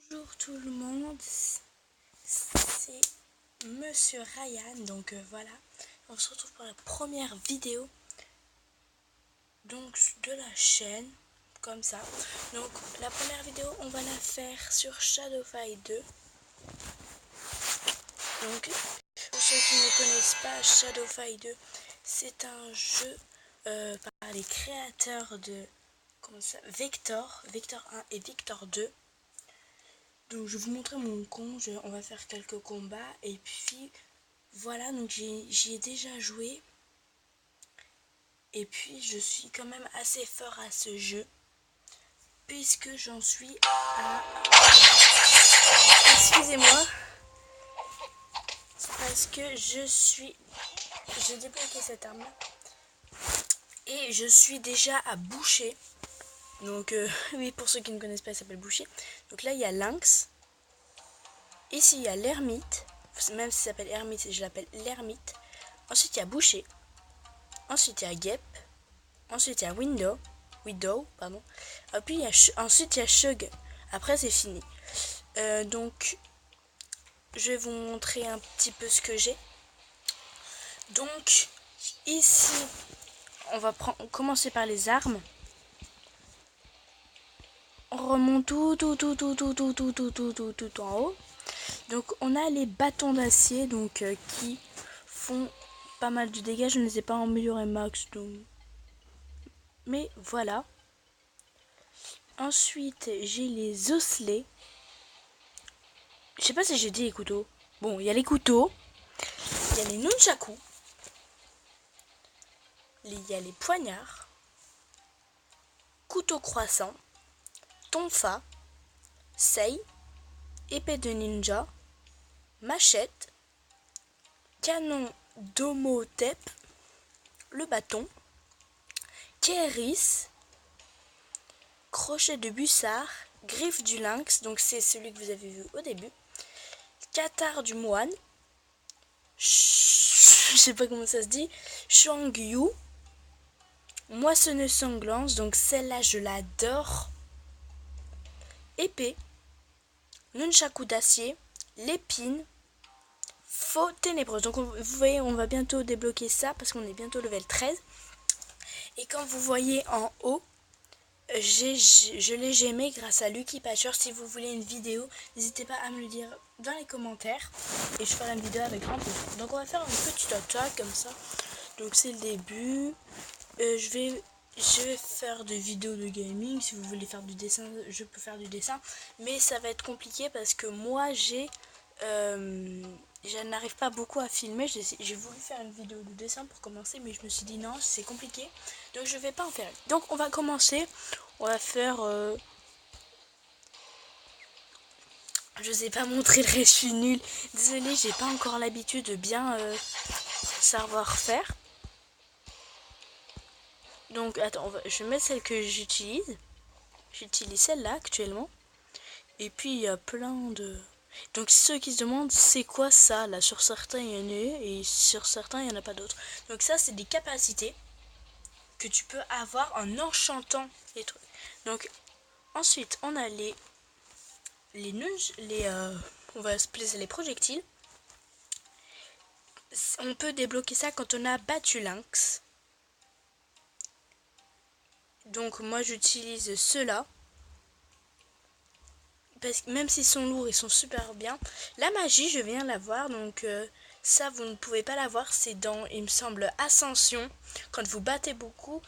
Bonjour tout le monde, c'est Monsieur Ryan, donc voilà, on se retrouve pour la première vidéo donc de la chaîne, comme ça. Donc la première vidéo on va la faire sur Shadow Fight 2. Donc pour ceux qui ne connaissent pas, Shadow Fight 2 c'est un jeu par les créateurs de Vector 1 et Vector 2. Donc je vais vous montrer mon compte, on va faire quelques combats et puis voilà, donc j'y ai déjà joué et puis je suis quand même assez fort à ce jeu puisque j'en suis à... Excusez-moi, parce que j'ai débloqué cette arme et je suis déjà à boucher. Donc oui, pour ceux qui ne connaissent pas, il s'appelle boucher. Donc là il y a lynx, ici il y a l'ermite, même si ça s'appelle ermite, je l'appelle l'ermite. Ensuite il y a boucher, ensuite il y a guêpe, ensuite il y a widow, pardon. Et puis ensuite il y a Shug. Après c'est fini. Donc je vais vous montrer un petit peu ce que j'ai. Donc ici on va commencer par les armes. On remonte tout en haut. Donc on a les bâtons d'acier donc qui font pas mal de dégâts. Je ne les ai pas améliorés max donc. Mais voilà. Ensuite j'ai les osselets. Je sais pas si j'ai dit les couteaux. Bon, il y a les couteaux. Il y a les nunchakus. Il y a les poignards. Couteau croissant. Tonfa. Sei. Épée de ninja. Machette. Canon d'Homotep. Le bâton. Kéris. Crochet de bussard. Griffe du lynx. Donc c'est celui que vous avez vu au début. Cathare du moine. Je sais pas comment ça se dit. Shangyu. Moissonneuse sanglante, donc celle-là je l'adore. Épée. Nunchaku d'acier. L'épine. Faux ténébreuse. Donc vous voyez, on va bientôt débloquer ça parce qu'on est bientôt level 13. Et quand vous voyez en haut, je l'ai gémé grâce à Lucky Patcher. Si vous voulez une vidéo, n'hésitez pas à me le dire dans les commentaires et je ferai une vidéo avec grand plaisir. Donc on va faire une petite attaque comme ça. Donc c'est le début. Je vais faire des vidéos de gaming. Si vous voulez faire du dessin, je peux faire du dessin. Mais ça va être compliqué parce que moi je n'arrive pas beaucoup à filmer. J'ai voulu faire une vidéo de dessin pour commencer, mais je me suis dit non, c'est compliqué. Donc je vais pas en faire. Donc on va commencer. On va faire... Je sais pas montrer le reste, je suis nulle. Désolée, j'ai pas encore l'habitude de bien savoir faire. Donc attends, je vais mettre celle que j'utilise. J'utilise celle-là actuellement. Et puis il y a plein de... Donc ceux qui se demandent c'est quoi ça, là sur certains il y en a et sur certains il n'y en a pas d'autres. Donc ça c'est des capacités que tu peux avoir en enchantant les trucs. Donc ensuite on a on va se placer les projectiles. On peut débloquer ça quand on a battu lynx. Donc moi j'utilise ceux-là. Parce que même s'ils sont lourds, ils sont super bien. La magie, je viens la voir, donc ça vous ne pouvez pas la voir. C'est dans, il me semble, Ascension, quand vous battez beaucoup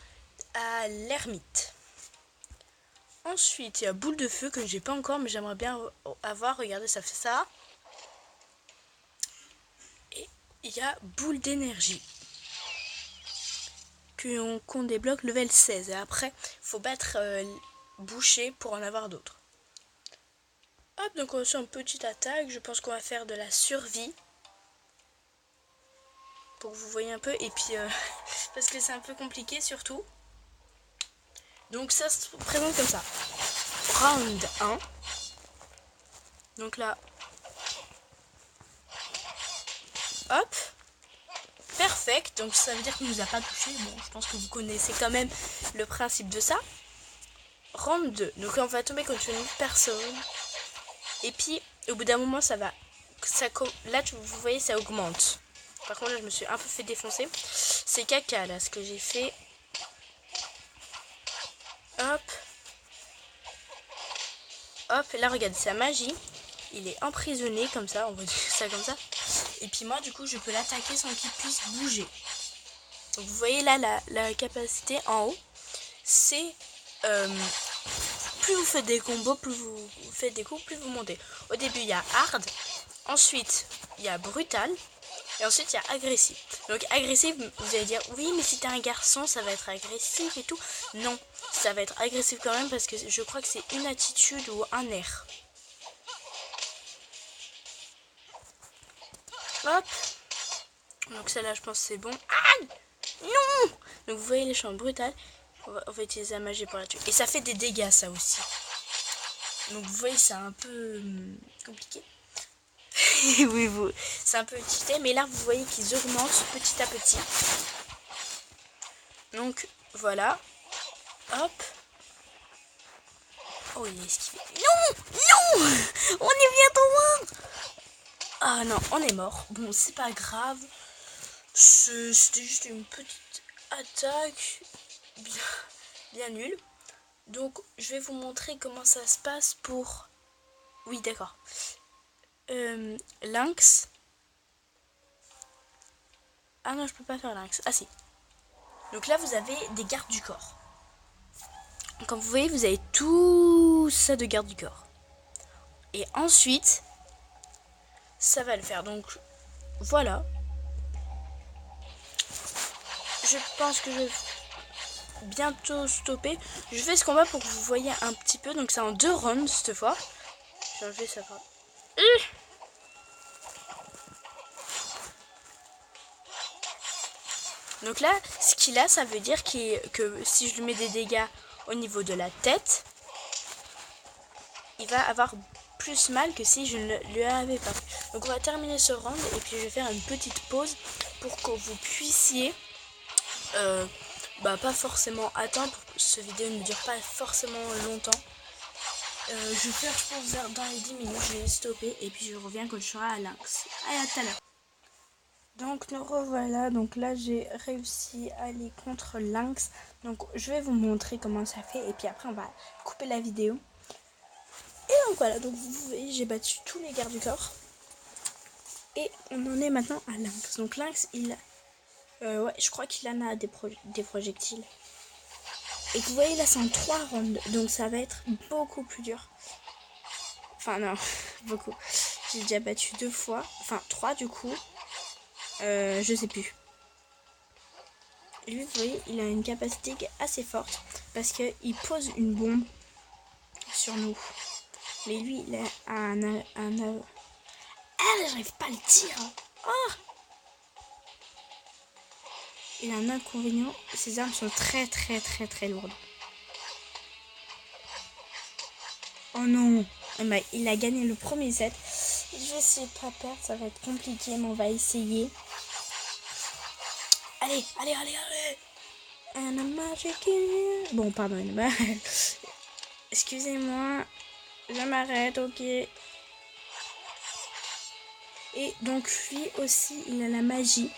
à l'ermite. Ensuite, il y a boule de feu que j'ai pas encore, mais j'aimerais bien avoir. Regardez, ça fait ça. Et il y a boule d'énergie qu'on débloque level 16. Et après, il faut battre boucher pour en avoir d'autres. Hop, donc on va faire une petite attaque. Je pense qu'on va faire de la survie. Pour que vous voyez un peu. Et puis, parce que c'est un peu compliqué surtout. Donc ça se présente comme ça. Round 1. Donc là. Hop. Perfect. Donc ça veut dire qu'il ne nous a pas touché. Bon, je pense que vous connaissez quand même le principe de ça. Round 2. Donc là, on va tomber contre une personne. Et puis au bout d'un moment ça va, là vous voyez ça augmente. Par contre là je me suis un peu fait défoncer. C'est caca là ce que j'ai fait. Hop. Hop, là regarde sa magie. Il est emprisonné comme ça, on va dire ça comme ça. Et puis moi du coup je peux l'attaquer sans qu'il puisse bouger. Donc vous voyez là la capacité en haut. C'est plus vous faites des combos, plus vous faites des coups, plus vous montez. Au début il y a hard. Ensuite il y a brutal. Et ensuite il y a agressif. Donc agressif, vous allez dire oui mais si t'es un garçon ça va être agressif et tout. Non, ça va être agressif quand même parce que je crois que c'est une attitude ou un air. Hop. Donc celle-là je pense c'est bon. Aïe. Non. Donc vous voyez les champs brutales. On va utiliser la magie pour la tuer. Et ça fait des dégâts ça aussi. Donc vous voyez c'est un peu compliqué. Oui, c'est un peu cheaté. Mais là vous voyez qu'ils augmentent petit à petit. Donc voilà. Hop. Oh il est esquivé. Non. Non. On est bientôt loin. Ah non on est mort. Bon c'est pas grave. C'était juste une petite attaque bien nulle. Donc je vais vous montrer comment ça se passe pour... Oui d'accord. Lynx. Ah non je peux pas faire lynx. Ah si. Donc là vous avez des gardes du corps. Comme vous voyez vous avez tout ça de garde du corps. Et ensuite ça va le faire. Donc voilà. Je pense que je vais bientôt stopper. Je fais ce combat pour que vous voyez un petit peu. Donc c'est en 2 rounds cette fois. J'ai enlevé ça. Donc là, ce qu'il a, ça veut dire que si je lui mets des dégâts au niveau de la tête, il va avoir plus mal que si je ne lui avais pas fait. Donc on va terminer ce round et puis je vais faire une petite pause pour que vous puissiez pas forcément attendre. Ce vidéo ne dure pas forcément longtemps. Je vais faire, je pense, dans les 10 minutes, je vais stopper et puis je reviens quand je serai à Lynx. Allez, à tout à l'heure. Donc nous revoilà, donc là j'ai réussi à aller contre Lynx. Donc je vais vous montrer comment ça fait et puis après on va couper la vidéo. Et donc voilà, donc vous voyez j'ai battu tous les gardes du corps. Et on en est maintenant à Lynx. Donc Lynx il... ouais je crois qu'il en a des projectiles. Et vous voyez là c'est en 3 rounds, donc ça va être beaucoup plus dur. Enfin non, beaucoup. J'ai déjà battu 2 fois, enfin 3 du coup. Je sais plus. Lui, vous voyez, il a une capacité assez forte parce qu'il pose une bombe sur nous. Mais lui, il a Ah, j'arrive pas à le dire. Oh, il a un inconvénient. Ses armes sont très lourdes. Oh non. Il a gagné le premier set. Je vais essayer de pas perdre. Ça va être compliqué, mais on va essayer. Allez. Bon, pardon, excusez-moi. Je m'arrête, ok. Et donc lui aussi, il a la magie.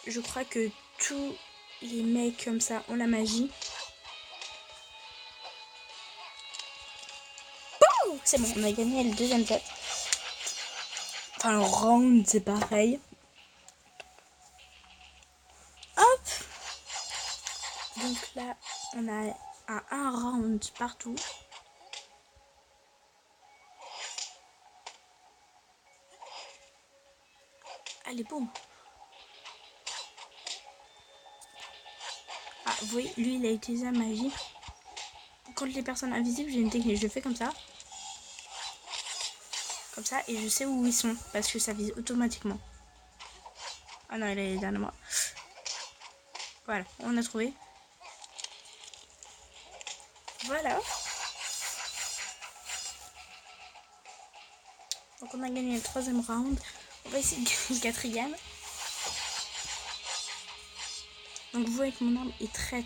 Je crois que tous les mecs comme ça ont la magie. Boum, c'est bon, on a gagné le deuxième set. Enfin, le round, c'est pareil. Hop. Donc là, on a un round partout. Allez, boum. Ah, vous voyez, lui, il a utilisé la magie. Contre les personnes invisibles, j'ai une technique. Je fais comme ça. Comme ça, et je sais où ils sont. Parce que ça vise automatiquement. Ah non, il est derrière moi. Voilà, on a trouvé. Voilà. Donc on a gagné le 3e round. On va essayer de gagner le 4e. Donc vous voyez que mon arme est très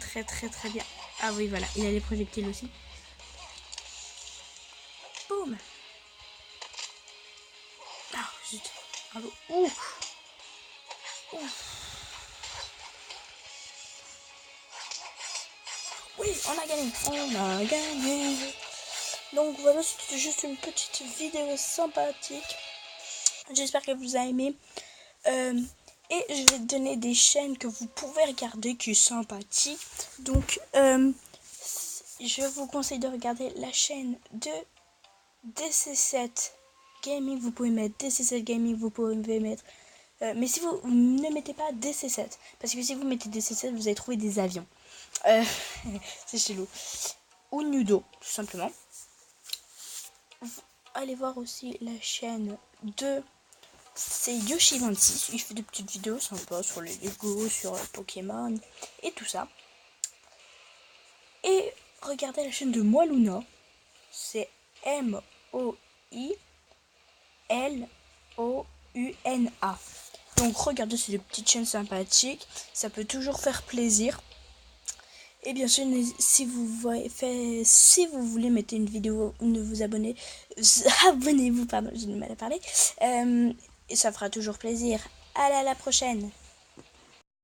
bien. Ah oui, voilà, il a les projectiles aussi. Boum. Allô. Ouf. Oui, on a gagné. On a gagné. Donc voilà, c'était juste une petite vidéo sympathique. J'espère que vous avez aimé. Et je vais te donner des chaînes que vous pouvez regarder qui sont sympathiques. Donc, je vous conseille de regarder la chaîne de DC7 Gaming. Vous pouvez mettre DC7 Gaming, vous pouvez mettre... mais si vous ne mettez pas DC7, parce que si vous mettez DC7, vous allez trouver des avions. C'est chelou. Ou Nudo, tout simplement. Allez voir aussi la chaîne de... C'est Yoshi26, il fait des petites vidéos sympas sur les Lego, sur Pokémon et tout ça. Et regardez la chaîne de Moiluna, c'est Moilona. Donc regardez, c'est des petites chaînes sympathiques, ça peut toujours faire plaisir. Et bien sûr, si vous voulez mettre une vidéo ou ne vous abonnez, abonnez-vous, pardon, j'ai du mal à parler. Et ça fera toujours plaisir. Allez, à la prochaine.